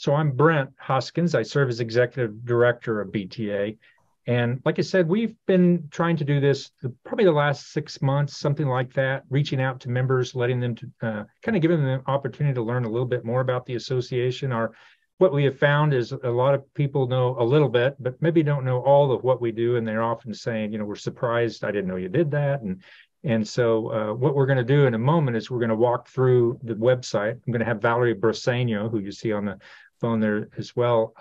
So I'm Brent Hoskins. I serve as executive director of BTA. And like I said, we've been trying to do this probably the last 6 months, something like that, reaching out to members, letting them to kind of giving them the opportunity to learn a little bit more about the association. What we have found is a lot of people know a little bit, but maybe don't know all of what we do. And they're often saying, we're surprised. I didn't know you did that. And so what we're going to do in a moment is we're going to walk through the website. I'm going to have Valerie Broseno, who you see on the phone there as well.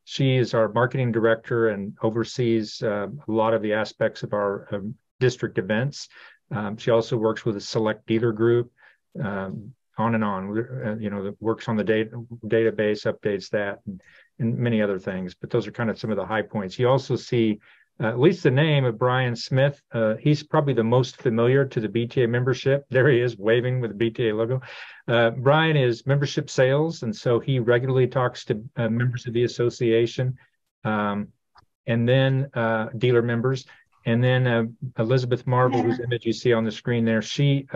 She is our marketing director and oversees a lot of the aspects of our district events. She also works with a select dealer group, on and on, that works on the database, updates that, and many other things. But those are kind of some of the high points. You also see at least the name of Brian Smith. He's probably the most familiar to the BTA membership. There he is, waving with the BTA logo. Brian is membership sales, and so he regularly talks to members of the association, and then dealer members. And then Elizabeth Marvel, whose image you see on the screen there, she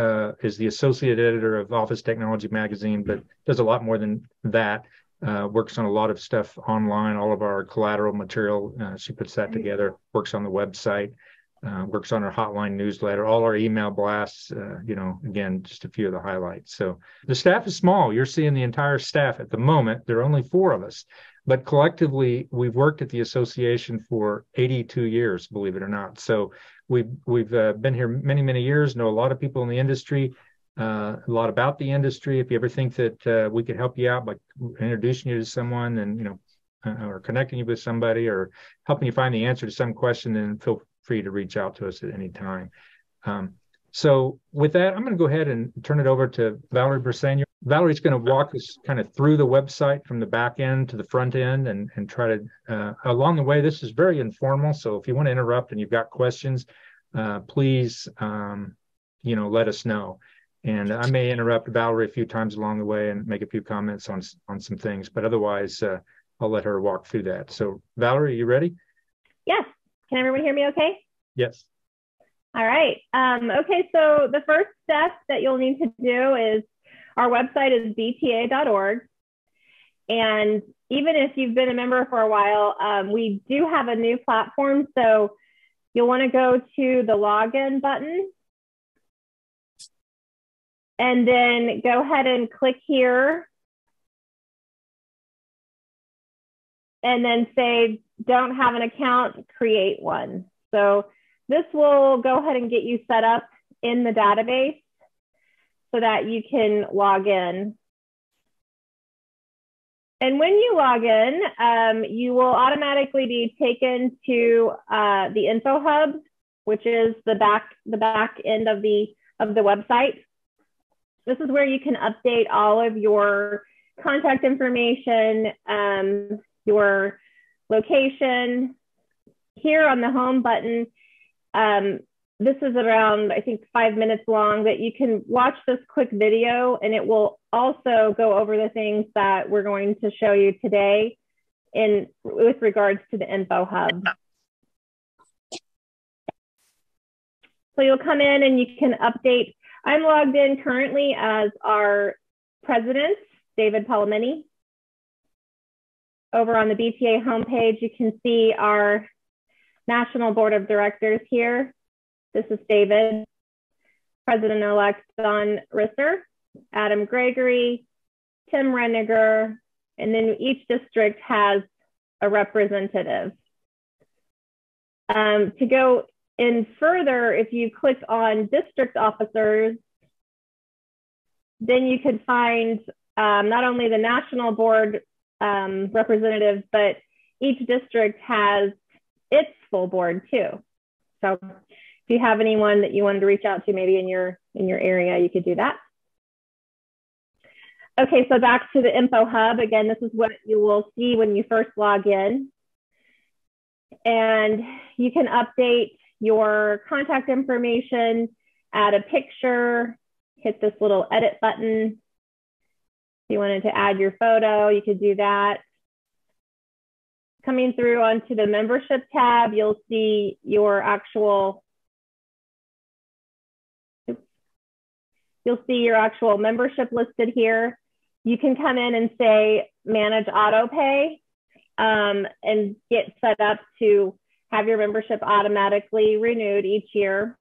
is the associate editor of Office Technology Magazine, but does a lot more than that. Works on a lot of stuff online, all of our collateral material. She puts that together, works on the website, works on our hotline newsletter, all our email blasts, again, just a few of the highlights. So the staff is small. You're seeing the entire staff at the moment. There are only 4 of us, but collectively we've worked at the association for 82 years, believe it or not. So we've been here many, many years, know a lot of people in the industry, a lot about the industry. If you ever think that we could help you out by introducing you to someone and, or connecting you with somebody or helping you find the answer to some question, then feel free to reach out to us at any time. So with that, I'm going to go ahead and turn it over to Valerie Broseno. Valerie's going to walk us kind of through the website from the back end to the front end and try to, along the way, this is very informal. So if you want to interrupt and you've got questions, please, let us know. And I may interrupt Valerie a few times along the way and make a few comments on some things, but otherwise, I'll let her walk through that. So Valerie, are you ready? Yes. Can everyone hear me okay? Yes. All right. Okay, so the first step that you'll need to do is our website is bta.org. And even if you've been a member for a while, we do have a new platform. So you'll want to go to the login button and then go ahead and click here and then say, don't have an account, create one. So this will go ahead and get you set up in the database so that you can log in. And when you log in, you will automatically be taken to the Info Hub, which is the back end of the website. This is where you can update all of your contact information, your location. Here on the home button, this is around, I think, 5 minutes long, but you can watch this quick video and it will also go over the things that we're going to show you today with regards to the Info Hub. So you'll come in and you can update. I'm logged in currently as our president, David Palomini. Over on the BTA homepage, you can see our National Board of Directors here. This is David, President-elect Don Risser, Adam Gregory, Tim Reniger, and then each district has a representative. To go in further, if you click on district officers, then you can find not only the national board representatives, but each district has its full board too. So if you have anyone that you wanted to reach out to, maybe in your area, you could do that. Okay, so back to the Info Hub. Again, this is what you will see when you first log in. And you can update your contact information, add a picture, hit this little edit button. If you wanted to add your photo, you could do that. Coming through onto the membership tab, you'll see your actual membership listed here. You can come in and say manage auto pay and get set up to have your membership automatically renewed each year.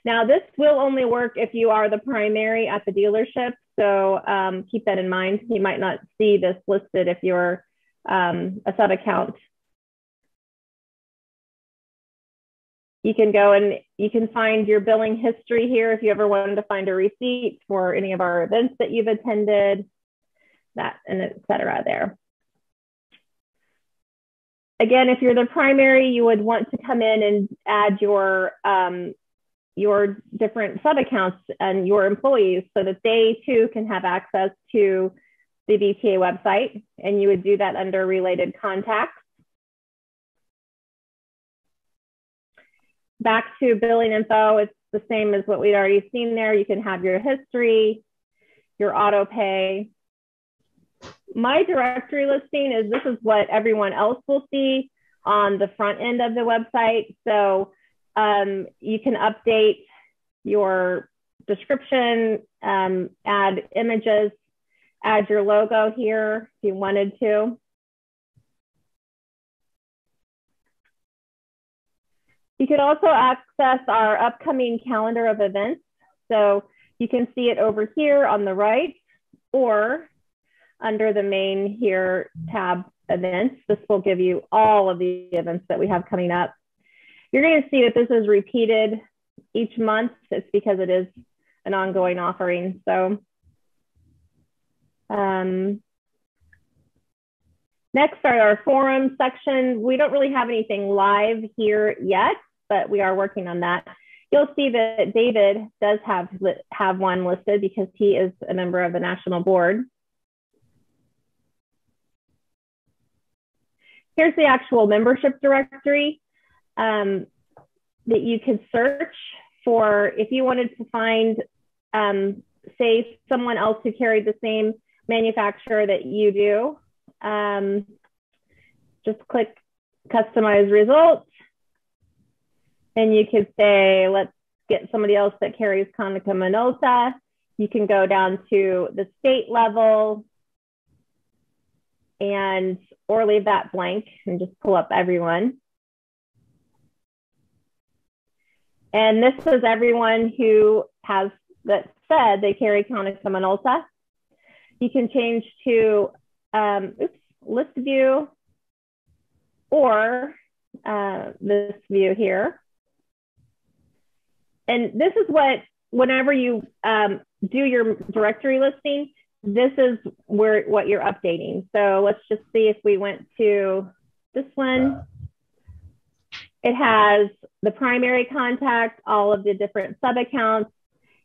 Now, this will only work if you are the primary at the dealership. So keep that in mind. You might not see this listed if you're a sub account. You can go and you can find your billing history here if you ever wanted to find a receipt for any of our events that you've attended, that and et cetera there. Again, if you're the primary, you would want to come in and add your different sub accounts and your employees so that they too can have access to the BTA website, and you would do that under related contacts. Back to billing info, it's the same as what we'd already seen there. You can have your history, your auto pay. My directory listing is, this is what everyone else will see on the front end of the website. So you can update your description, add images, add your logo here if you wanted to. You could also access our upcoming calendar of events. So you can see it over here on the right, or under the main here tab events. This will give you all of the events that we have coming up. You're going to see that this is repeated each month. It's because it is an ongoing offering. So next are our forum section. We don't really have anything live here yet, but we are working on that. You'll see that David does have one listed because he is a member of the national board. Here's the actual membership directory that you could search for if you wanted to find, say, someone else who carried the same manufacturer that you do. Just click customize results. And you could say, let's get somebody else that carries Konica Minolta. You can go down to the state level or leave that blank and just pull up everyone. And this is everyone who has that said they carry Konica Minolta. You can change to list view or this view here. And this is whenever you do your directory listing, this is what you're updating. So let's just see if we went to this one. It has the primary contact, all of the different sub accounts.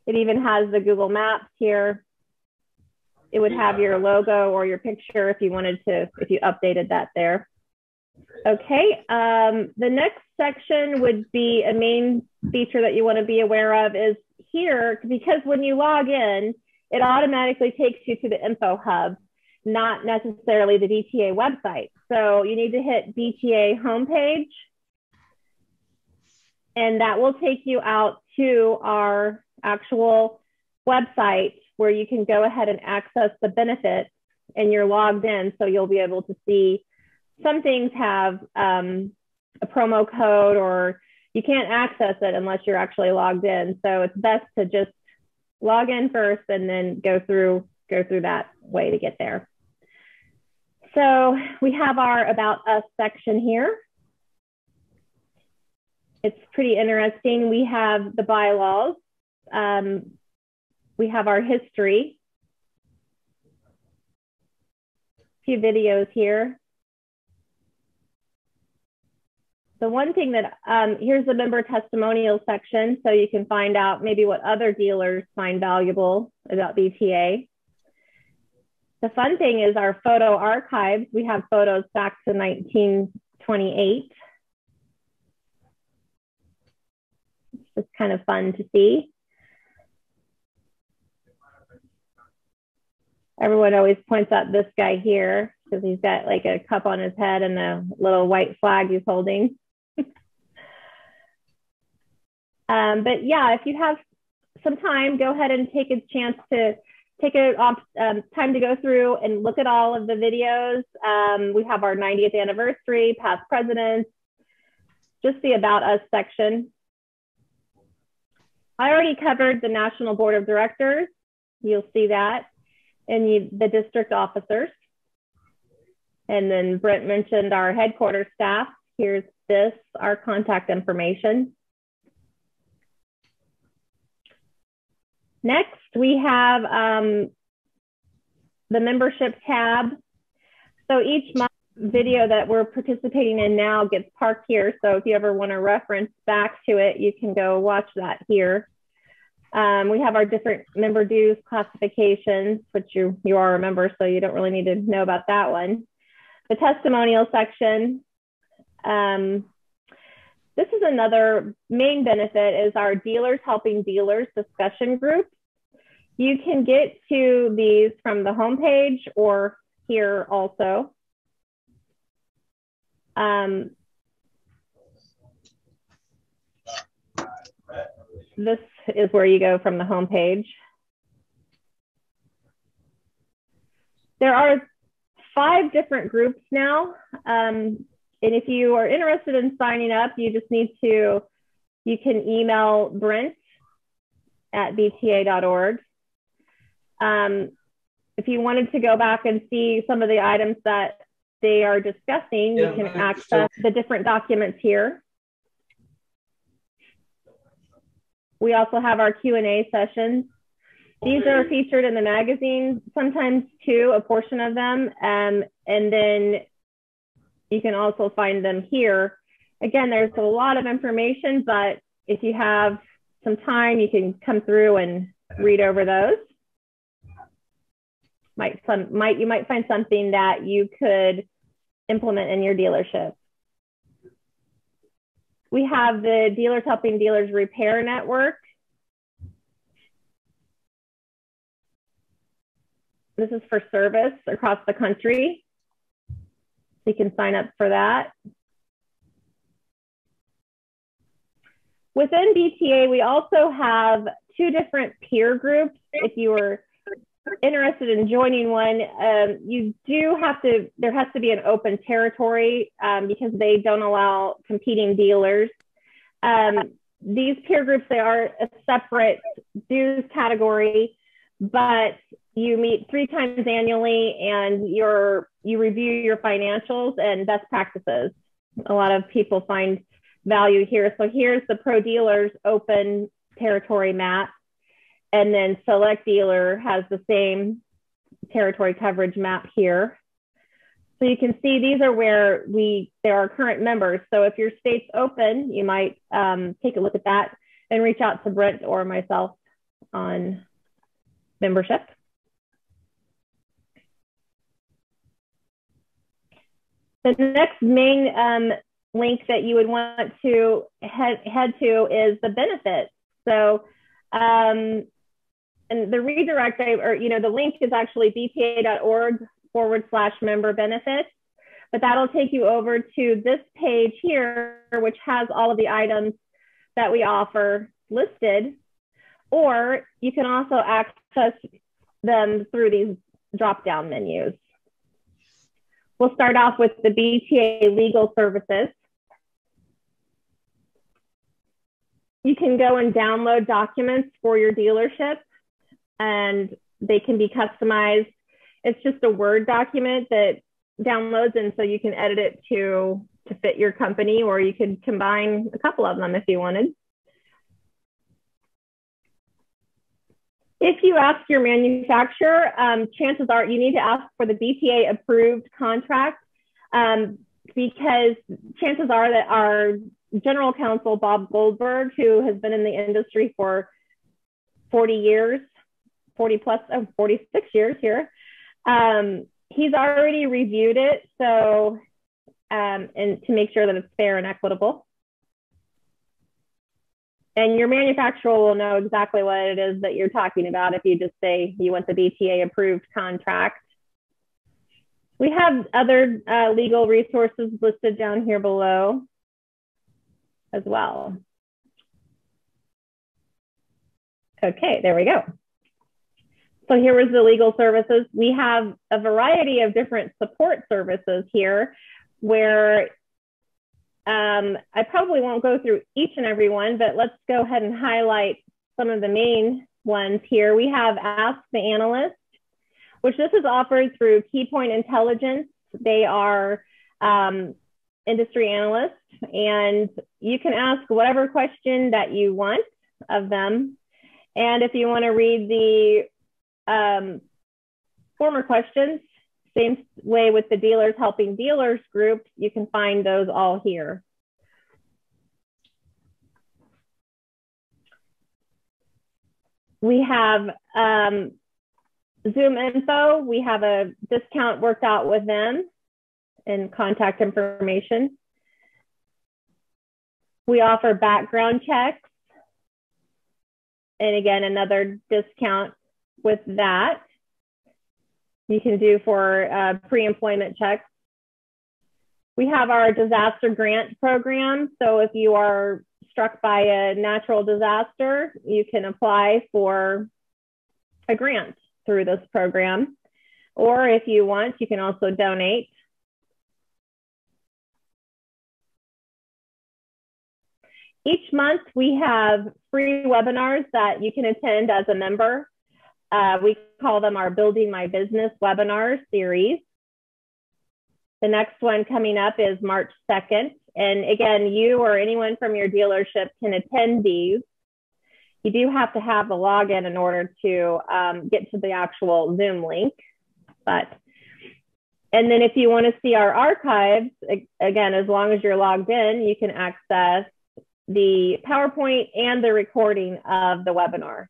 It even has the Google Maps here. It would have your logo or your picture if you updated that there. Okay, the next section would be a main feature that you want to be aware of is here, because when you log in, it automatically takes you to the info hub, not necessarily the BTA website. So you need to hit BTA homepage, and that will take you out to our actual website where you can go ahead and access the benefits, and you're logged in, so you'll be able to see some things have a promo code, or you can't access it unless you're actually logged in. So it's best to just log in first and then go through that way to get there. So we have our About Us section here. It's pretty interesting. We have the bylaws. We have our history. A few videos here. The one thing that, here's the member testimonial section, so you can find out maybe what other dealers find valuable about BTA. The fun thing is our photo archives. We have photos back to 1928. It's kind of fun to see. Everyone always points out this guy here because he's got like a cup on his head and a little white flag he's holding. But yeah, if you have some time, go ahead and take a chance to take a time to go through and look at all of the videos. We have our 90th anniversary, past presidents, just the About Us section. I already covered the National Board of Directors. You'll see that. And the district officers. And then Brent mentioned our headquarters staff. Here's our contact information. Next, we have the membership tab. So each month video that we're participating in now gets parked here. So if you ever want to reference back to it, you can go watch that here. We have our different member dues classifications, which you are a member, so you don't really need to know about that one. The testimonial section. This is another main benefit is our Dealers Helping Dealers discussion group. You can get to these from the homepage or here also. This is where you go from the homepage. There are 5 different groups now. And if you are interested in signing up, you just need to, you can email Brent at bta.org. If you wanted to go back and see some of the items that they are discussing, you can access the different documents here. We also have our Q&A sessions. These are featured in the magazine, sometimes too, a portion of them. And then you can also find them here. Again, there's a lot of information, but if you have some time, you can come through and read over those. You might find something that you could implement in your dealership. We have the Dealers Helping Dealers Repair Network. This is for service across the country. You can sign up for that. Within BTA, we also have 2 different peer groups. If you are interested in joining one, there has to be an open territory because they don't allow competing dealers. These peer groups, they are a separate dues category, but you meet 3 times annually and you review your financials and best practices. A lot of people find value here. So here's the Pro Dealers open territory map. And then Select Dealer has the same territory coverage map here. So you can see these are where there are current members. So if your state's open, you might take a look at that and reach out to Brent or myself on membership. The next main link that you would want to head to is the benefits. So, and the redirect, the link is actually bta.org/member benefits, but that'll take you over to this page here, which has all of the items that we offer listed, or you can also access them through these drop-down menus. We'll start off with the BTA Legal Services. You can go and download documents for your dealership, and they can be customized. It's just a Word document that downloads, and so you can edit it to fit your company, or you could combine a couple of them if you wanted. If you ask your manufacturer, chances are you need to ask for the BTA approved contract because chances are that our General Counsel, Bob Goldberg, who has been in the industry for 40 years, 46 years here, he's already reviewed it. So, and to make sure that it's fair and equitable. And your manufacturer will know exactly what it is that you're talking about if you just say you want the BTA approved contract. We have other legal resources listed down here below as well. Okay, there we go. So here was the legal services. We have a variety of different support services here where I probably won't go through each and every one, but let's go ahead and highlight some of the main ones here. We have Ask the Analyst, which this is offered through Keypoint Intelligence. They are industry analysts, and you can ask whatever question that you want of them. And if you want to read the former questions, same way with the Dealers Helping Dealers group, you can find those all here. We have Zoom Info. We have a discount worked out with them and contact information. We offer background checks. And again, another discount with that. You can do for pre-employment checks. We have our disaster grant program. So if you are struck by a natural disaster, you can apply for a grant through this program. Or if you want, you can also donate. Each month we have free webinars that you can attend as a member. We call them our Building My Business webinar series. The next one coming up is March 2nd. And again, you or anyone from your dealership can attend these. You do have to have the login in order to get to the actual Zoom link. And then if you want to see our archives, again, as long as you're logged in, you can access the PowerPoint and the recording of the webinar.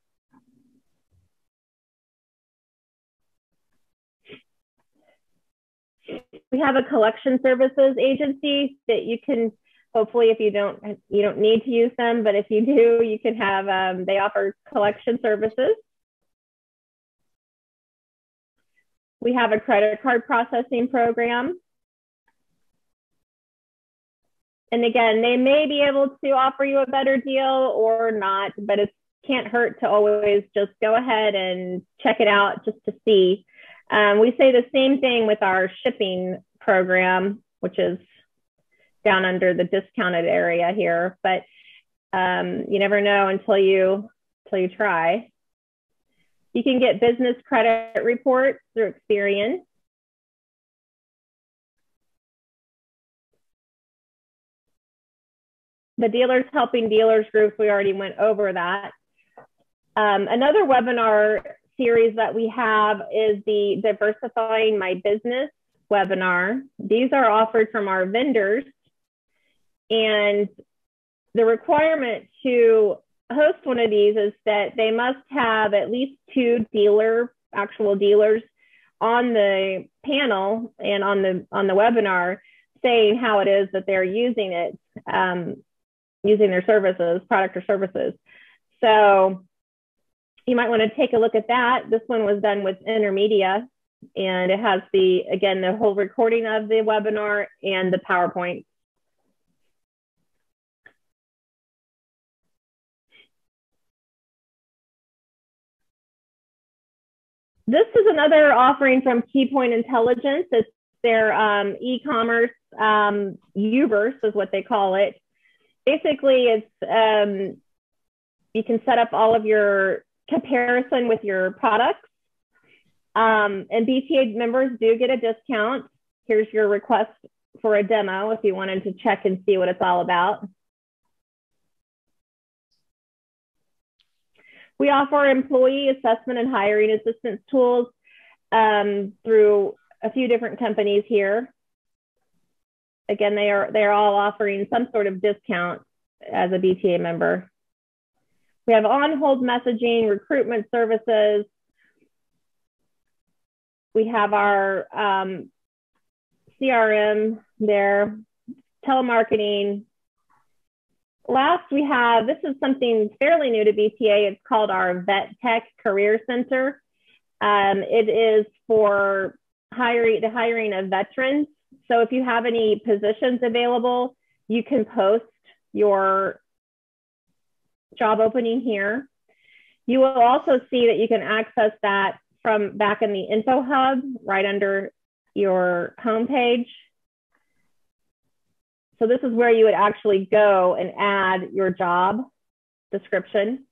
We have a collection services agency that you can, hopefully if you don't need to use them, but if you do, you can have, they offer collection services. We have a credit card processing program. And again, they may be able to offer you a better deal or not, but it can't hurt to always just go ahead and check it out just to see. We say the same thing with our shipping program, which is down under the discounted area here, but you never know until you try. You can get business credit reports through Experian. The Dealers Helping Dealers group, we already went over that. Another webinar series that we have is the Diversifying My Business webinar. These are offered from our vendors. And the requirement to host one of these is that they must have at least 2 actual dealers on the panel and on the webinar saying how it is that they're using it, using their services, product or services. So you might want to take a look at that. This one was done with Intermedia, and it has again, the whole recording of the webinar and the PowerPoint. This is another offering from Keypoint Intelligence. It's their e-commerce, Uverse is what they call it. Basically, it's you can set up all of your comparison with your products. And BTA members do get a discount. Here's your request for a demo if you wanted to check and see what it's all about. We offer employee assessment and hiring assistance tools through a few different companies here. Again, they're all offering some sort of discount as a BTA member. We have on-hold messaging, recruitment services. We have our CRM there, telemarketing. Last, we have, this is something fairly new to BTA. It's called our Vet Tech Career Center. It is for hiring of veterans. So if you have any positions available, you can post your job opening here. You will also see that you can access that from back in the Info Hub, right under your homepage. So this is where you would actually go and add your job description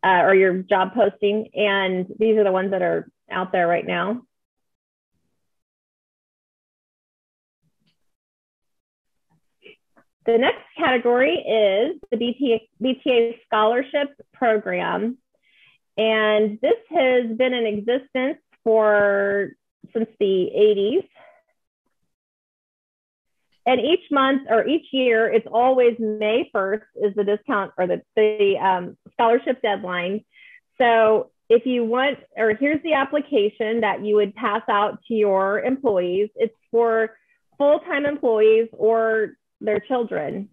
or your job posting. And these are the ones that are out there right now. The next category is the BTA Scholarship Program. And this has been in existence since the 80s. And each month or each year, it's always May 1st is the discount or the scholarship deadline. So if you want, or here's the application that you would pass out to your employees. It's for full-time employees or their children.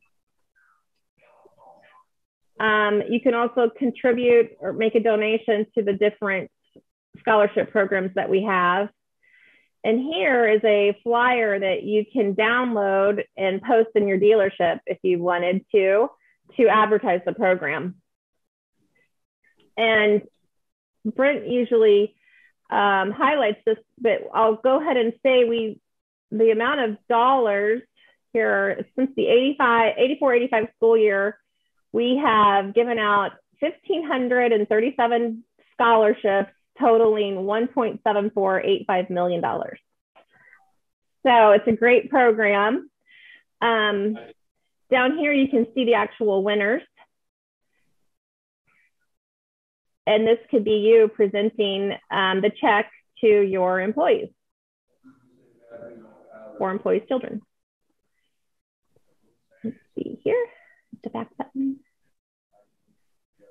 You can also contribute or make a donation to the different scholarship programs that we have. And here is a flyer that you can download and post in your dealership if you wanted to advertise the program. And Brent usually highlights this, but I'll go ahead and say the amount of dollars here since the 84-85 school year, we have given out 1,537 scholarships totaling $1.7485 million. So it's a great program. Down here, you can see the actual winners. And this could be you presenting the check to your employees or employees' children. Let's see here, the back button.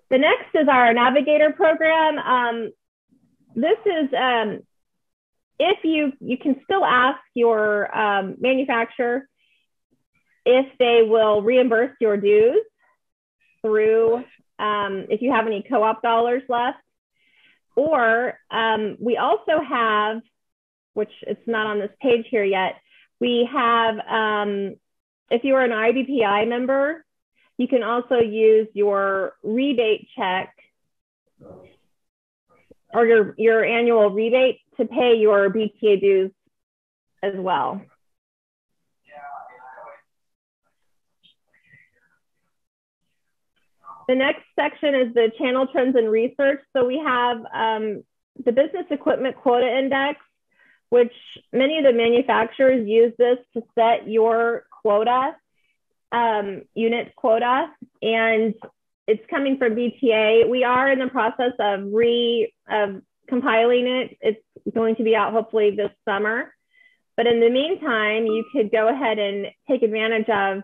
The next is our Navigator program. This is, if you can still ask your manufacturer if they will reimburse your dues through, if you have any co-op dollars left. Or we also have, which it's not on this page here yet, we have, if you are an IBPI member, you can also use your rebate check or your annual rebate to pay your BTA dues as well. The next section is the channel trends and research. So we have the Business Equipment Quota Index, which many of the manufacturers use this to set your quota, unit quota, and it's coming from BTA. We are in the process of compiling it. It's going to be out hopefully this summer. But in the meantime, you could go ahead and take advantage of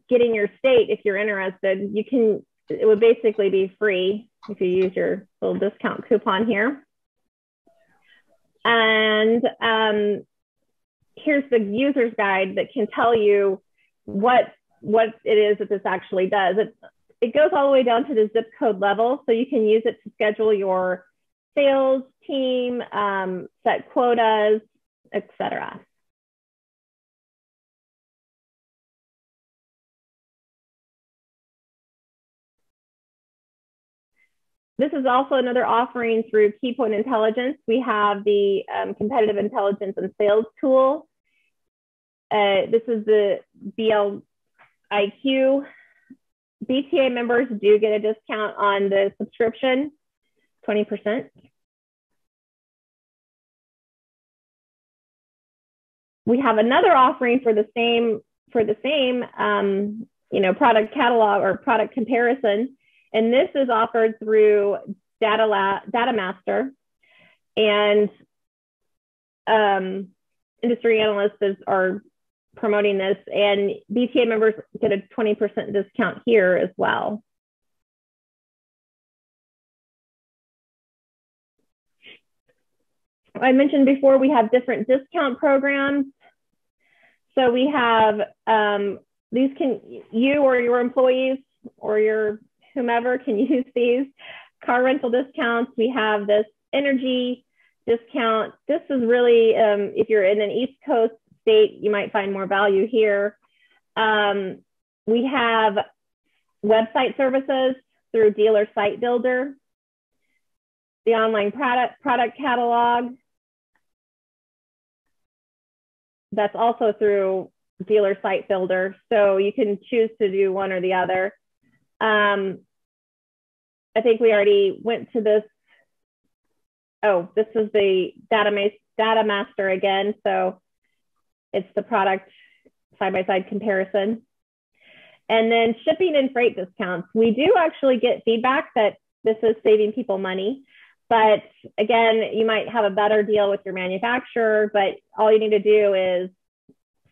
getting your state if you're interested. It would basically be free if you use your little discount coupon here. And here's the user's guide that can tell you what it is that this actually does. It goes all the way down to the zip code level, so you can use it to schedule your sales team, set quotas, etc. This is also another offering through Keypoint Intelligence. We have the Competitive Intelligence and Sales tool. This is the BLIQ. BTA members do get a discount on the subscription, 20%. We have another offering for the same product catalog or product comparison. And this is offered through Datamaster, and industry analysts are promoting this, and BTA members get a 20% discount here as well. I mentioned before we have different discount programs. So we have you or your employees or your whomever can use these car rental discounts. We have this energy discount. This is really, if you're in an East Coast state, you might find more value here. We have website services through Dealer Site Builder. the online product catalog. That's also through Dealer Site Builder, so you can choose to do one or the other. I think we already went to this. Oh, this is the Data Master again, so it's the product side-by-side comparison. And then shipping and freight discounts. We do actually get feedback that this is saving people money. But again, you might have a better deal with your manufacturer, but all you need to do is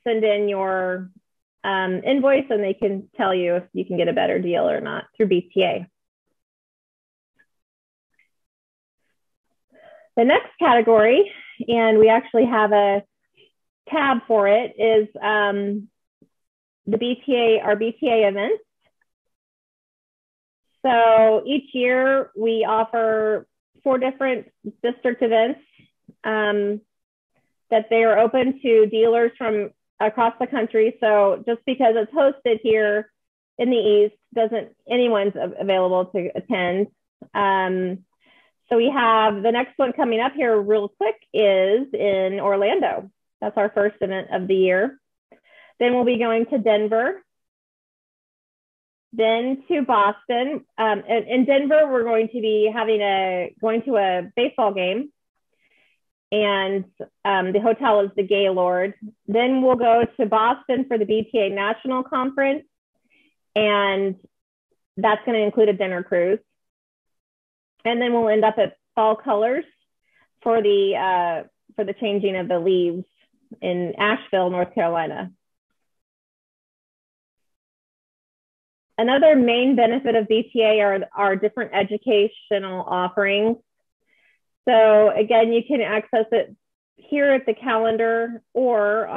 send in your invoice and they can tell you if you can get a better deal or not through BTA. The next category, and we actually have a tab for it, is our BTA events. So each year we offer 4 different district events that they are open to dealers from across the country. So just because it's hosted here in the East, anyone's available to attend. So we have the next one coming up here real quick is in Orlando. That's our first event of the year. Then we'll be going to Denver, then to Boston. In Denver, we're going to be going to a baseball game, and the hotel is the Gaylord. Then we'll go to Boston for the BTA National Conference, and that's going to include a dinner cruise. And then we'll end up at Fall Colors for the changing of the leaves in Asheville, North Carolina. Another main benefit of BTA are different educational offerings. So again, you can access it here at the calendar, or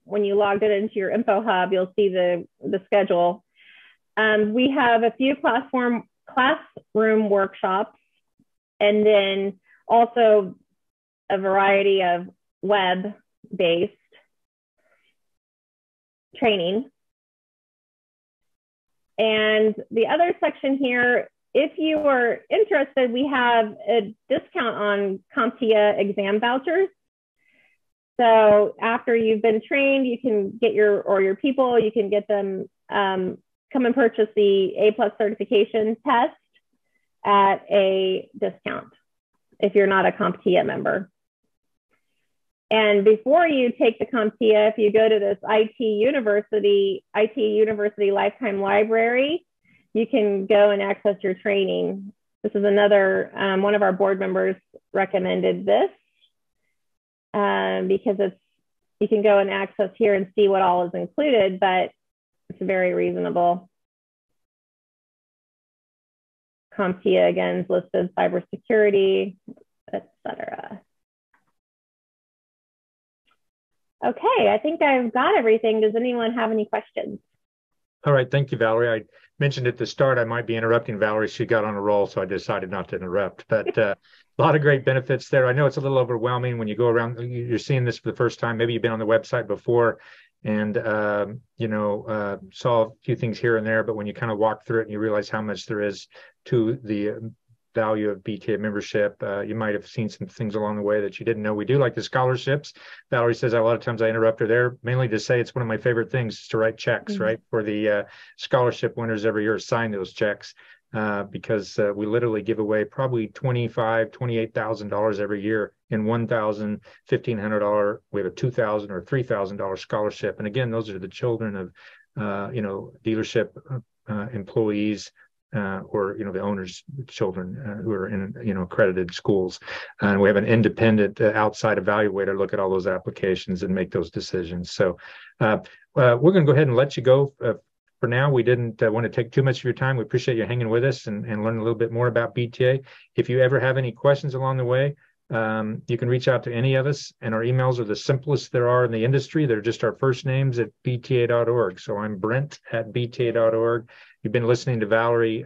when you logged it into your info hub, you'll see the schedule. We have a few classroom workshops, and then also a variety of web-based training. And the other section here, if you are interested, we have a discount on CompTIA exam vouchers. So after you've been trained, you can get your people, you can get them come and purchase the A+ certification test at a discount if you're not a CompTIA member. And before you take the CompTIA, if you go to this IT University Lifetime Library, you can go and access your training. This is another, one of our board members recommended this because you can go and access here and see what all is included, but it's very reasonable. CompTIA again is listed, cybersecurity, etc. Okay, I think I've got everything. Does anyone have any questions? All right, thank you, Valerie. I mentioned at the start I might be interrupting Valerie. She got on a roll, so I decided not to interrupt. But a lot of great benefits there. I know it's a little overwhelming when you go around, you're seeing this for the first time. Maybe you've been on the website before and, saw a few things here and there. But when you kind of walk through it and you realize how much there is to the value of BTA membership, you might have seen some things along the way that you didn't know. We do like the scholarships. Valerie says a lot of times I interrupt her there, mainly to say it's one of my favorite things is to write checks, right? For the scholarship winners every year, sign those checks because we literally give away probably $25,000, $28,000 every year in $1,000, $1,500. We have a $2,000 or $3,000 scholarship. And again, those are the children of, dealership employees, or the owners' children who are in accredited schools, and we have an independent outside evaluator look at all those applications and make those decisions. So we're going to go ahead and let you go. For now, we didn't want to take too much of your time. We appreciate you hanging with us and learn a little bit more about BTA. If you ever have any questions along the way, you can reach out to any of us, and our emails are the simplest there are in the industry. They're just our first names at bta.org. So I'm Brent at bta.org. You've been listening to Valerie,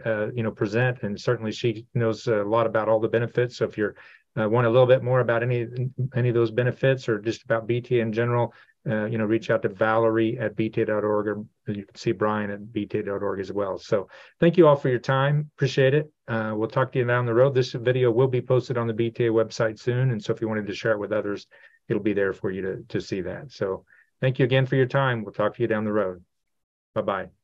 present, and certainly she knows a lot about all the benefits. So if you want a little bit more about any of those benefits or just about BTA in general, reach out to Valerie at bta.org, or you can see Brian at bta.org as well. So thank you all for your time. Appreciate it. We'll talk to you down the road. This video will be posted on the BTA website soon. And so if you wanted to share it with others, it'll be there for you to see that. So thank you again for your time. We'll talk to you down the road. Bye-bye.